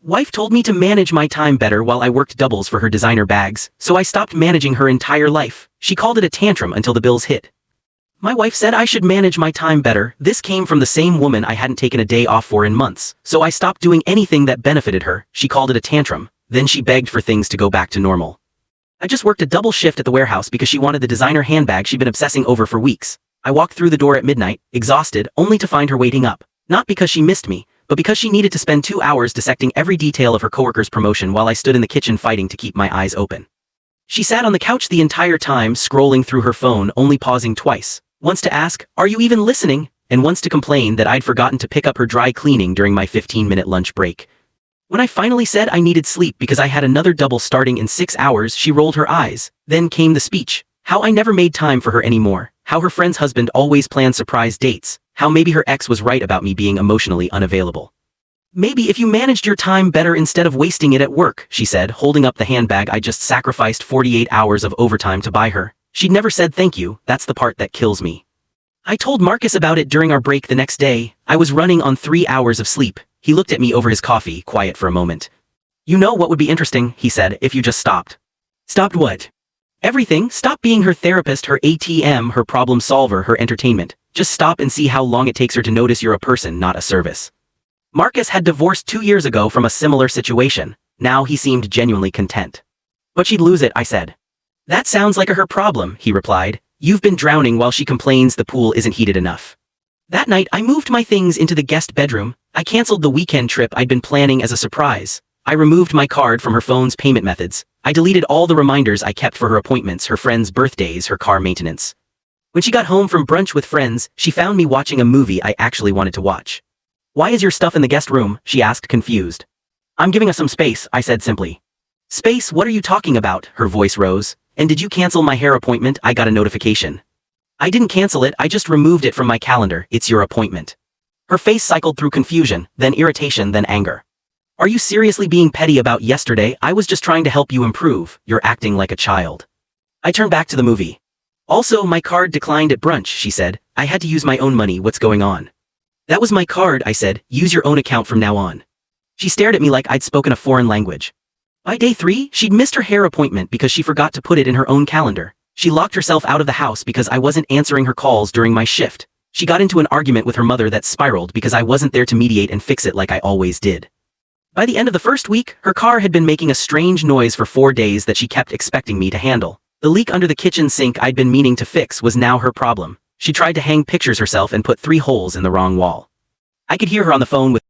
Wife told me to manage my time better while I worked doubles for her designer bags, so I stopped managing her entire life. She called it a tantrum until the bills hit. My wife said I should manage my time better. This came from the same woman I hadn't taken a day off for in months, so I stopped doing anything that benefited her. She called it a tantrum. Then she begged for things to go back to normal. I just worked a double shift at the warehouse because she wanted the designer handbag she'd been obsessing over for weeks. I walked through the door at midnight, exhausted, only to find her waiting up. Not because she missed me, but because she needed to spend 2 hours dissecting every detail of her coworker's promotion while I stood in the kitchen fighting to keep my eyes open. She sat on the couch the entire time, scrolling through her phone, only pausing twice. Once to ask, "Are you even listening?" and once to complain that I'd forgotten to pick up her dry cleaning during my 15-minute lunch break. When I finally said I needed sleep because I had another double starting in 6 hours, she rolled her eyes. Then came the speech. How I never made time for her anymore. How her friend's husband always planned surprise dates. How maybe her ex was right about me being emotionally unavailable. "Maybe if you managed your time better instead of wasting it at work," she said, holding up the handbag I just sacrificed 48 hours of overtime to buy her. She'd never said thank you. That's the part that kills me. I told Marcus about it during our break the next day. I was running on 3 hours of sleep. He looked at me over his coffee, quiet for a moment. "You know what would be interesting," he said, "if you just stopped." "Stopped what?" "Everything. Stop being her therapist, her ATM, her problem solver, her entertainment. Just stop and see how long it takes her to notice you're a person, not a service." Marcus had divorced 2 years ago from a similar situation. Now he seemed genuinely content. "But she'd lose it," I said. "That sounds like a her problem," he replied. "You've been drowning while she complains the pool isn't heated enough." That night I moved my things into the guest bedroom. I canceled the weekend trip I'd been planning as a surprise. I removed my card from her phone's payment methods. I deleted all the reminders I kept for her appointments, her friends' birthdays, her car maintenance. When she got home from brunch with friends, she found me watching a movie I actually wanted to watch. "Why is your stuff in the guest room?" she asked, confused. "I'm giving us some space," I said simply. "Space? What are you talking about?" Her voice rose. "And did you cancel my hair appointment?" I got a notification. "I didn't cancel it, I just removed it from my calendar. It's your appointment." Her face cycled through confusion, then irritation, then anger. "Are you seriously being petty about yesterday? I was just trying to help you improve. You're acting like a child." I turned back to the movie. "Also, my card declined at brunch," she said. "I had to use my own money. What's going on?" "That was my card," I said. "Use your own account from now on." She stared at me like I'd spoken a foreign language. By day 3, she'd missed her hair appointment because she forgot to put it in her own calendar. She locked herself out of the house because I wasn't answering her calls during my shift. She got into an argument with her mother that spiraled because I wasn't there to mediate and fix it like I always did. By the end of the first week, her car had been making a strange noise for 4 days that she kept expecting me to handle. The leak under the kitchen sink I'd been meaning to fix was now her problem. She tried to hang pictures herself and put 3 holes in the wrong wall. I could hear her on the phone with